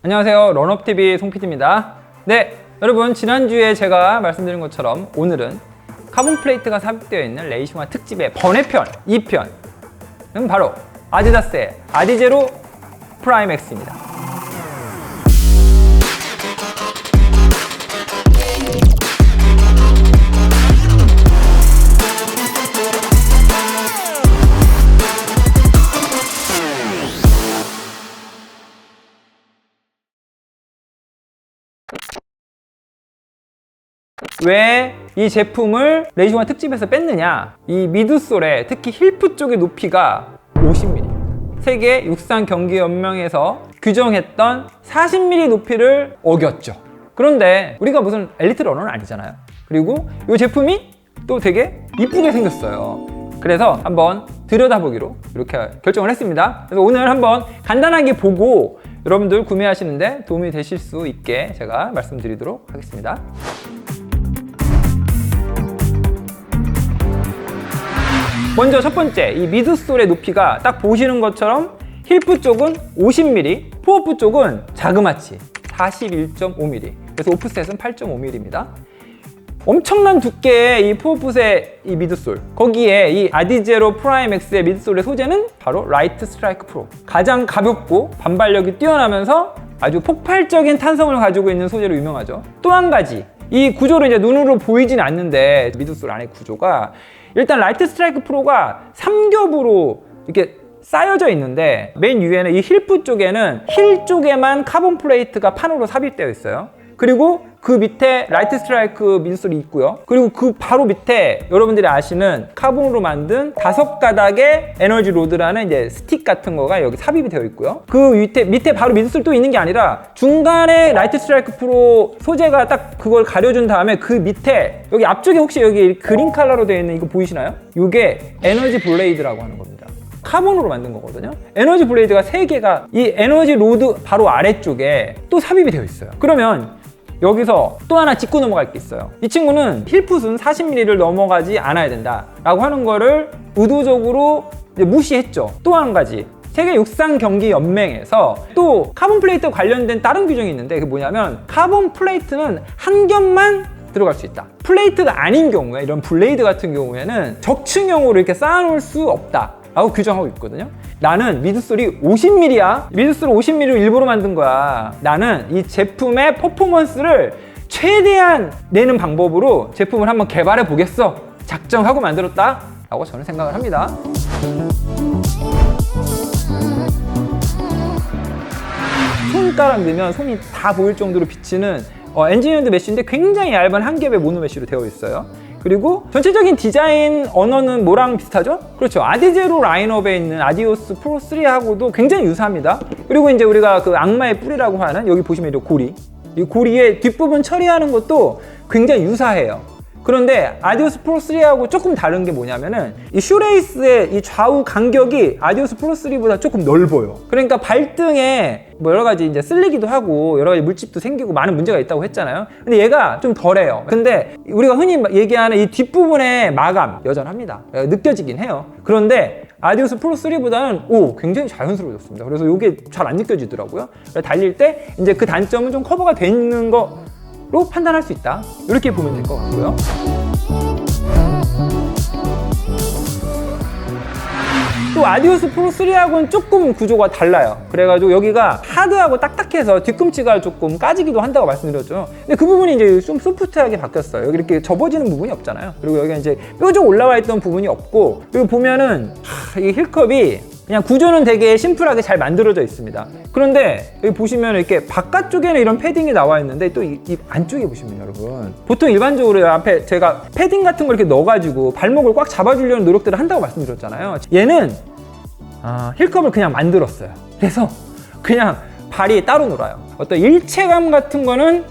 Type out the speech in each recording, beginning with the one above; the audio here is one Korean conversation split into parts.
안녕하세요, 런업TV 송PD입니다. 네, 여러분 지난주에 제가 말씀드린 것처럼 오늘은 카본 플레이트가 삽입되어 있는 레이싱화 특집의 번외편 2편은 바로 아디다스의 아디제로 프라임 X입니다. 왜 이 제품을 레이싱화 특집에서 뺐느냐? 이 미드솔의 특히 힐프 쪽의 높이가 50mm. 세계 육상 경기 연맹에서 규정했던 40mm 높이를 어겼죠. 그런데 우리가 무슨 엘리트 러너는 아니잖아요. 그리고 이 제품이 또 되게 이쁘게 생겼어요. 그래서 한번 들여다보기로 이렇게 결정을 했습니다. 그래서 오늘 한번 간단하게 보고 여러분들 구매하시는데 도움이 되실 수 있게 제가 말씀드리도록 하겠습니다. 먼저 첫 번째, 이 미드솔의 높이가 딱 보시는 것처럼 힐프 쪽은 50mm, 포어프 쪽은 자그마치 41.5mm. 그래서 오프셋은 8.5mm입니다. 엄청난 두께의 이 포어풋의 이 미드솔, 거기에 이 아디제로 프라임 X의 미드솔의 소재는 바로 라이트 스트라이크 프로. 가장 가볍고 반발력이 뛰어나면서 아주 폭발적인 탄성을 가지고 있는 소재로 유명하죠. 또 한 가지, 이 구조를 이제 눈으로 보이진 않는데 미드솔 안의 구조가 일단 라이트 스트라이크 프로가 3겹으로 이렇게 쌓여져 있는데 맨 위에는 이 힐프 쪽에는 힐 쪽에만 카본 플레이트가 판으로 삽입되어 있어요. 그리고 그 밑에 라이트 스트라이크 미드솔이 있고요. 그리고 그 바로 밑에 여러분들이 아시는 카본으로 만든 5가닥의 에너지 로드라는 이제 스틱 같은 거가 여기 삽입이 되어 있고요. 그 밑에 바로 미드솔 또 있는 게 아니라 중간에 라이트 스트라이크 프로 소재가 딱 그걸 가려준 다음에 그 밑에 여기 앞쪽에 혹시 여기 그린 컬러로 되어 있는 이거 보이시나요? 이게 에너지 블레이드라고 하는 겁니다. 카본으로 만든 거거든요. 에너지 블레이드가 3개가 이 에너지 로드 바로 아래쪽에 또 삽입이 되어 있어요. 그러면 여기서 또 하나 짚고 넘어갈 게 있어요. 이 친구는 힐풋은 40mm를 넘어가지 않아야 된다 라고 하는 거를 의도적으로 무시했죠. 또 한 가지, 세계 육상 경기 연맹에서 또 카본 플레이트 관련된 다른 규정이 있는데 그게 뭐냐면 카본 플레이트는 한 겹만 들어갈 수 있다. 플레이트가 아닌 경우에, 이런 블레이드 같은 경우에는 적층형으로 이렇게 쌓아놓을 수 없다 라고 규정하고 있거든요. 나는 미드솔이 50mm야. 미드솔 50mm로 일부러 만든 거야. 나는 이 제품의 퍼포먼스를 최대한 내는 방법으로 제품을 한번 개발해 보겠어. 작정하고 만들었다 라고 저는 생각을 합니다. 손가락 넣으면 손이 다 보일 정도로 비치는 엔지니어드 메쉬인데 굉장히 얇은 한 겹의 모노 메쉬로 되어 있어요. 그리고 전체적인 디자인 언어는 뭐랑 비슷하죠? 그렇죠. 아디제로 라인업에 있는 아디오스 프로 3하고도 굉장히 유사합니다. 그리고 이제 우리가 그 악마의 뿔이라고 하는 여기 보시면 이 고리, 이 고리의 뒷부분 처리하는 것도 굉장히 유사해요. 그런데 아디오스 프로 3하고 조금 다른 게 뭐냐면은 이 슈레이스의 이 좌우 간격이 아디오스 프로 3보다 조금 넓어요. 그러니까 발등에 뭐 여러 가지 이제 쓸리기도 하고 여러 가지 물집도 생기고 많은 문제가 있다고 했잖아요. 근데 얘가 좀 덜해요. 근데 우리가 흔히 얘기하는 이 뒷부분의 마감 여전합니다. 느껴지긴 해요. 그런데 아디오스 프로 3보다는 굉장히 자연스러워졌습니다. 그래서 이게 잘 안 느껴지더라고요. 달릴 때 이제 그 단점은 좀 커버가 돼 있는 거로 판단할 수 있다. 이렇게 보면 될 것 같고요. 또 아디오스 프로 3하고는 조금 구조가 달라요. 그래가지고 여기가 하드하고 딱딱해서 뒤꿈치가 조금 까지기도 한다고 말씀드렸죠. 근데 그 부분이 이제 좀 소프트하게 바뀌었어요. 여기 이렇게 접어지는 부분이 없잖아요. 그리고 여기가 이제 뾰족 올라와 있던 부분이 없고, 그리고 보면은 이 힐컵이 그냥 구조는 되게 심플하게 잘 만들어져 있습니다. 그런데 여기 보시면 이렇게 바깥쪽에는 이런 패딩이 나와 있는데 또 이 안쪽에 보시면 여러분, 보통 일반적으로 앞에 제가 패딩 같은 걸 이렇게 넣어가지고 발목을 꽉 잡아주려는 노력들을 한다고 말씀드렸잖아요. 얘는 힐컵을 그냥 만들었어요. 그래서 그냥 발이 따로 놀아요. 어떤 일체감 같은 거는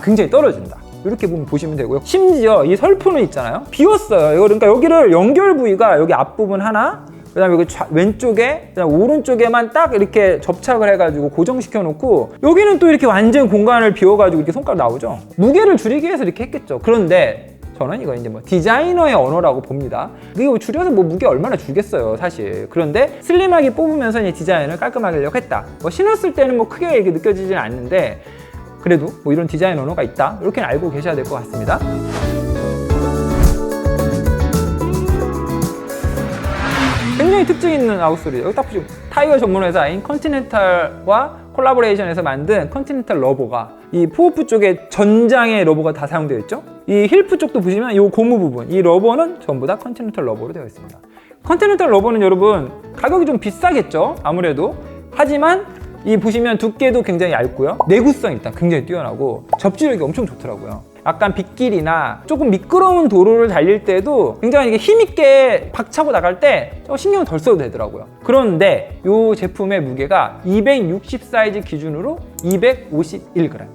굉장히 떨어진다. 이렇게 보시면 되고요. 심지어 이 설포는 있잖아요. 비웠어요. 그러니까 여기를 연결 부위가 여기 앞부분 하나, 그 다음에 여기 왼쪽에, 그다음에 오른쪽에만 딱 이렇게 접착을 해가지고 고정시켜 놓고, 여기는 또 이렇게 완전 공간을 비워가지고 이렇게 손가락 나오죠. 무게를 줄이기 위해서 이렇게 했겠죠. 그런데 저는 이거 이제 뭐 디자이너의 언어라고 봅니다. 이거 줄여서 뭐 무게 얼마나 줄겠어요, 사실. 그런데 슬림하게 뽑으면서 이제 디자인을 깔끔하게 하려고 했다. 뭐 신었을 때는 뭐 크게 이렇게 느껴지진 않는데 그래도 뭐 이런 디자인 언어가 있다. 이렇게는 알고 계셔야 될 것 같습니다. 굉장히 특징 있는 아웃솔이에요. 여기 딱 보시면 타이어 전문 회사인 컨티넨탈과 콜라보레이션에서 만든 컨티넨탈 러버가 이 푸어프 쪽에 전장의 러버가 다 사용되어 있죠. 이 힐프 쪽도 보시면 이 고무 부분, 이 러버는 전부 다 컨티넨탈 러버로 되어 있습니다. 컨티넨탈 러버는 여러분 가격이 좀 비싸겠죠, 아무래도. 하지만 이 보시면 두께도 굉장히 얇고요, 내구성이 일단 굉장히 뛰어나고 접지력이 엄청 좋더라고요. 약간 빗길이나 조금 미끄러운 도로를 달릴 때도 굉장히 힘있게 박차고 나갈 때 신경 덜 써도 되더라고요. 그런데 이 제품의 무게가 260 사이즈 기준으로 251g.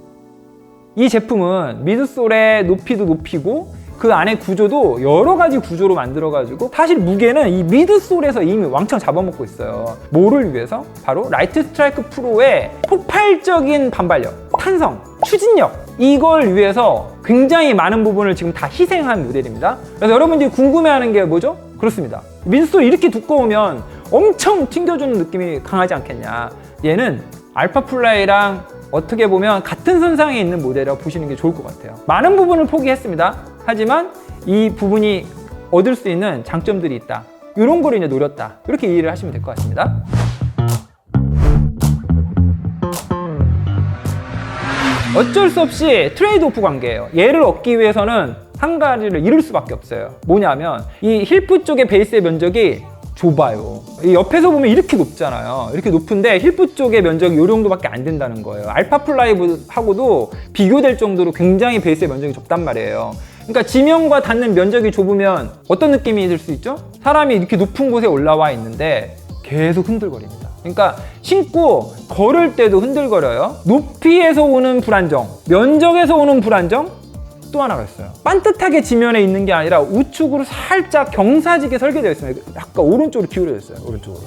이 제품은 미드솔의 높이도 높이고 그 안에 구조도 여러 가지 구조로 만들어가지고 사실 무게는 이 미드솔에서 이미 왕창 잡아먹고 있어요. 뭐를 위해서? 바로 라이트 스트라이크 프로의 폭발적인 반발력, 탄성, 추진력, 이걸 위해서 굉장히 많은 부분을 지금 다 희생한 모델입니다. 그래서 여러분들이 궁금해하는 게 뭐죠? 그렇습니다. 미드솔이 이렇게 두꺼우면 엄청 튕겨주는 느낌이 강하지 않겠냐. 얘는 알파플라이랑 어떻게 보면 같은 선상에 있는 모델이라고 보시는 게 좋을 것 같아요. 많은 부분을 포기했습니다. 하지만 이 부분이 얻을 수 있는 장점들이 있다. 이런 걸 이제 노렸다. 이렇게 이해를 하시면 될 것 같습니다. 어쩔 수 없이 트레이드 오프 관계예요. 얘를 얻기 위해서는 한 가지를 잃을 수밖에 없어요. 뭐냐면 이 힐프 쪽의 베이스의 면적이 좁아요. 이 옆에서 보면 이렇게 높잖아요. 이렇게 높은데 힐프 쪽의 면적이 이 정도밖에 안 된다는 거예요. 알파플라이하고도 비교될 정도로 굉장히 베이스의 면적이 좁단 말이에요. 그러니까 지면과 닿는 면적이 좁으면 어떤 느낌이 들 수 있죠? 사람이 이렇게 높은 곳에 올라와 있는데 계속 흔들거립니다. 그러니까 신고 걸을 때도 흔들거려요. 높이에서 오는 불안정, 면적에서 오는 불안정, 또 하나가 있어요. 반듯하게 지면에 있는 게 아니라 우측으로 살짝 경사지게 설계되어 있습니다. 약간 오른쪽으로 기울어져 있어요. 오른쪽으로.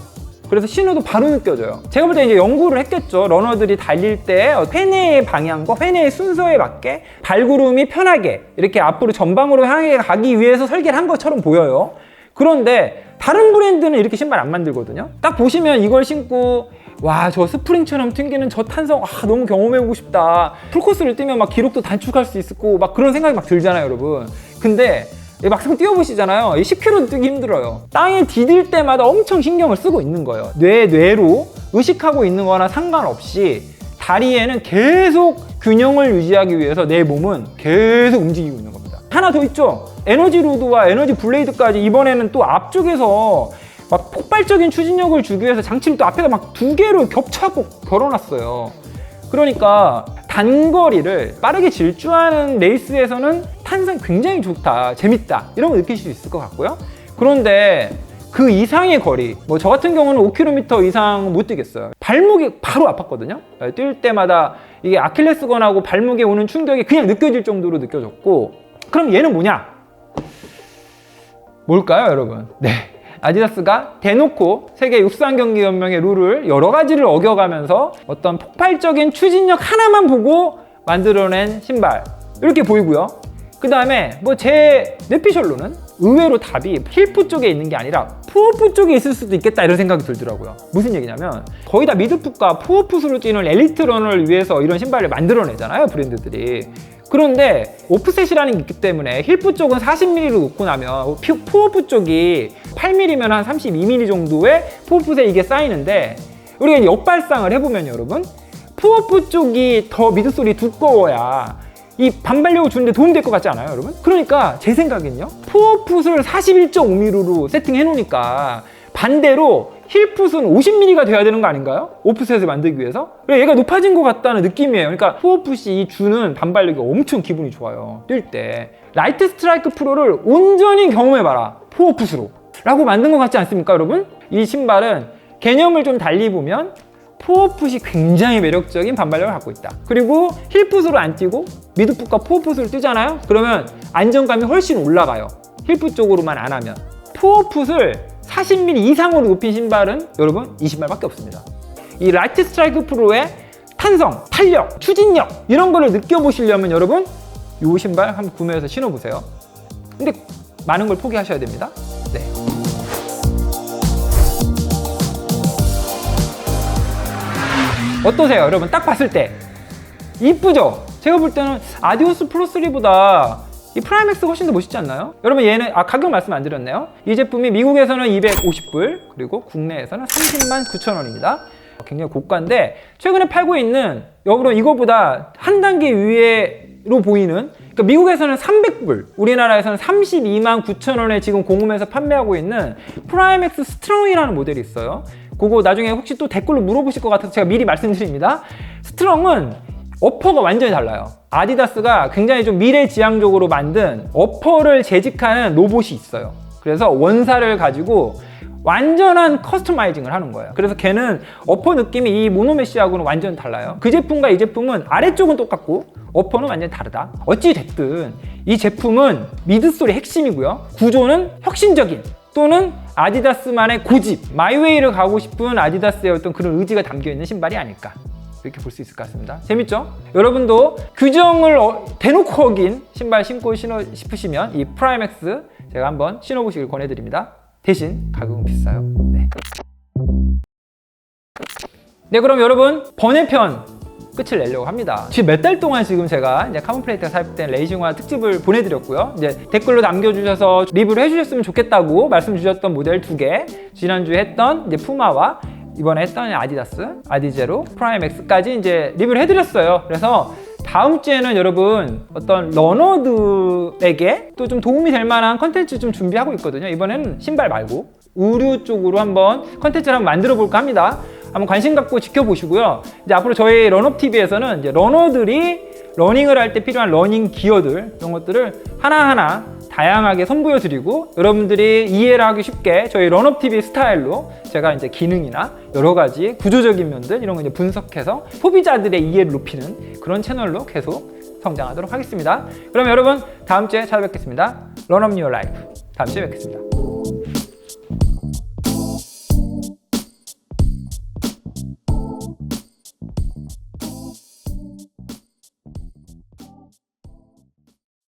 그래서 신호도 바로 느껴져요. 제가 볼 때 이제 연구를 했겠죠. 러너들이 달릴 때 회내의 방향과 회내의 순서에 맞게 발구름이 편하게 이렇게 앞으로 전방으로 향해 가기 위해서 설계를 한 것처럼 보여요. 그런데 다른 브랜드는 이렇게 신발 안 만들거든요. 딱 보시면 이걸 신고 와, 저 스프링처럼 튕기는 저 탄성, 너무 경험해보고 싶다. 풀코스를 뛰면 막 기록도 단축할 수 있고 막 그런 생각이 막 들잖아요, 여러분. 근데 막상 뛰어보시잖아요. 10km도 뛰기 힘들어요. 땅에 디딜 때마다 엄청 신경을 쓰고 있는 거예요. 뇌로 의식하고 있는 거나 상관없이 다리에는 계속 균형을 유지하기 위해서 내 몸은 계속 움직이고 있는 겁니다. 하나 더 있죠. 에너지 로드와 에너지 블레이드까지 이번에는 또 앞쪽에서 막 폭발적인 추진력을 주기 위해서 장치를 또 앞에다 막 두 개로 겹쳐갖고 걸어놨어요. 그러니까 단거리를 빠르게 질주하는 레이스에서는 탄성 굉장히 좋다, 재밌다, 이런 거 느끼실 수 있을 것 같고요. 그런데 그 이상의 거리, 뭐 저 같은 경우는 5km 이상 못 뛰겠어요. 발목이 바로 아팠거든요. 뛸 때마다 이게 아킬레스건하고 발목에 오는 충격이 그냥 느껴질 정도로 느껴졌고, 그럼 얘는 뭐냐? 뭘까요, 여러분? 네. 아디다스가 대놓고 세계 육상경기연맹의 룰을 여러 가지를 어겨가면서 어떤 폭발적인 추진력 하나만 보고 만들어낸 신발, 이렇게 보이고요. 그 다음에 뭐 제 뇌피셜로는 의외로 답이 힐프 쪽에 있는 게 아니라 푸어풋 쪽에 있을 수도 있겠다, 이런 생각이 들더라고요. 무슨 얘기냐면 거의 다 미드풋과 푸어풋으로 뛰는 엘리트 러너를 위해서 이런 신발을 만들어내잖아요, 브랜드들이. 그런데 오프셋이라는 게 있기 때문에 힐프 쪽은 40mm로 놓고 나면 푸어풋 쪽이 8mm면 한 32mm 정도의 푸어풋에 이게 쌓이는데, 우리가 이제 역발상을 해보면 여러분, 푸어풋 쪽이 더 미드솔이 두꺼워야 이 반발력을 주는데 도움될 것 같지 않아요, 여러분? 그러니까 제 생각엔요, 푸어풋을 41.5mm로 세팅해 놓으니까 반대로 힐풋은 50mm가 돼야 되는 거 아닌가요? 오프셋을 만들기 위해서? 얘가 높아진 것 같다는 느낌이에요. 그러니까 푸어풋이 주는 반발력이 엄청 기분이 좋아요, 뛸 때. 라이트 스트라이크 프로를 온전히 경험해봐라, 푸어풋으로 라고 만든 것 같지 않습니까, 여러분? 이 신발은 개념을 좀 달리 보면 푸어풋이 굉장히 매력적인 반발력을 갖고 있다. 그리고 힐풋으로 안 뛰고 미드풋과 푸어풋으로 뛰잖아요? 그러면 안정감이 훨씬 올라가요, 힐풋 쪽으로만 안 하면. 푸어풋을 40mm 이상으로 높인 신발은 여러분 이 신발밖에 없습니다. 이 라이트 스트라이크 프로의 탄성, 탄력, 추진력, 이런 거를 느껴보시려면 여러분 이 신발 한번 구매해서 신어보세요. 근데 많은 걸 포기하셔야 됩니다. 네. 어떠세요? 여러분 딱 봤을 때 이쁘죠? 제가 볼 때는 아디오스 프로 3보다 이 프라임X가 훨씬 더 멋있지 않나요? 여러분 얘는 가격 말씀 안 드렸네요. 이 제품이 미국에서는 250불 그리고 국내에서는 309,000원입니다. 굉장히 고가인데 최근에 팔고 있는 여러분 이거보다 한 단계 위로 보이는 그러니까 미국에서는 300불 우리나라에서는 329,000원에 지금 공홈에서 판매하고 있는 프라임X 스트롱이라는 모델이 있어요. 그거 나중에 혹시 또 댓글로 물어보실 것 같아서 제가 미리 말씀드립니다. 스트롱은 어퍼가 완전히 달라요. 아디다스가 굉장히 좀 미래지향적으로 만든 어퍼를 재직하는 로봇이 있어요. 그래서 원사를 가지고 완전한 커스터마이징을 하는 거예요. 그래서 걔는 어퍼 느낌이 이 모노메시하고는 완전 달라요. 그 제품과 이 제품은 아래쪽은 똑같고 어퍼는 완전히 다르다. 어찌 됐든 이 제품은 미드솔이 핵심이고요. 구조는 혁신적인 또는 아디다스만의 고집, 마이웨이를 가고 싶은 아디다스의 어떤 그런 의지가 담겨있는 신발이 아닐까 이렇게 볼 수 있을 것 같습니다. 재밌죠? 여러분도 규정을 대놓고 어긴 신발 신고 신어 싶으시면 이 프라임X 제가 한번 신어보시길 권해드립니다. 대신 가격은 비싸요. 네, 그럼 여러분 번외편 끝을 내려고 합니다. 지금 몇 달 동안 지금 제가 이제 카몬플레이트가 삽입된 레이싱화 특집을 보내드렸고요. 이제 댓글로 남겨주셔서 리뷰를 해주셨으면 좋겠다고 말씀 주셨던 모델 2개, 지난주에 했던 이제 푸마와 이번에 했던 아디다스, 아디제로, 프라임X까지 이제 리뷰를 해드렸어요. 그래서 다음 주에는 여러분 어떤 러너들에게 또 좀 도움이 될 만한 컨텐츠 좀 준비하고 있거든요. 이번에는 신발 말고 의류 쪽으로 한번 컨텐츠를 한번 만들어 볼까 합니다. 한번 관심 갖고 지켜보시고요. 이제 앞으로 저희 런업TV에서는 이제 러너들이 러닝을 할 때 필요한 러닝 기어들 이런 것들을 하나하나 다양하게 선보여 드리고 여러분들이 이해를 하기 쉽게 저희 런업TV 스타일로 제가 이제 기능이나 여러 가지 구조적인 면들 이런 거 이제 분석해서 소비자들의 이해를 높이는 그런 채널로 계속 성장하도록 하겠습니다. 그럼 여러분 다음 주에 찾아뵙겠습니다. 런업 뉴어 라이프 다음 주에 뵙겠습니다.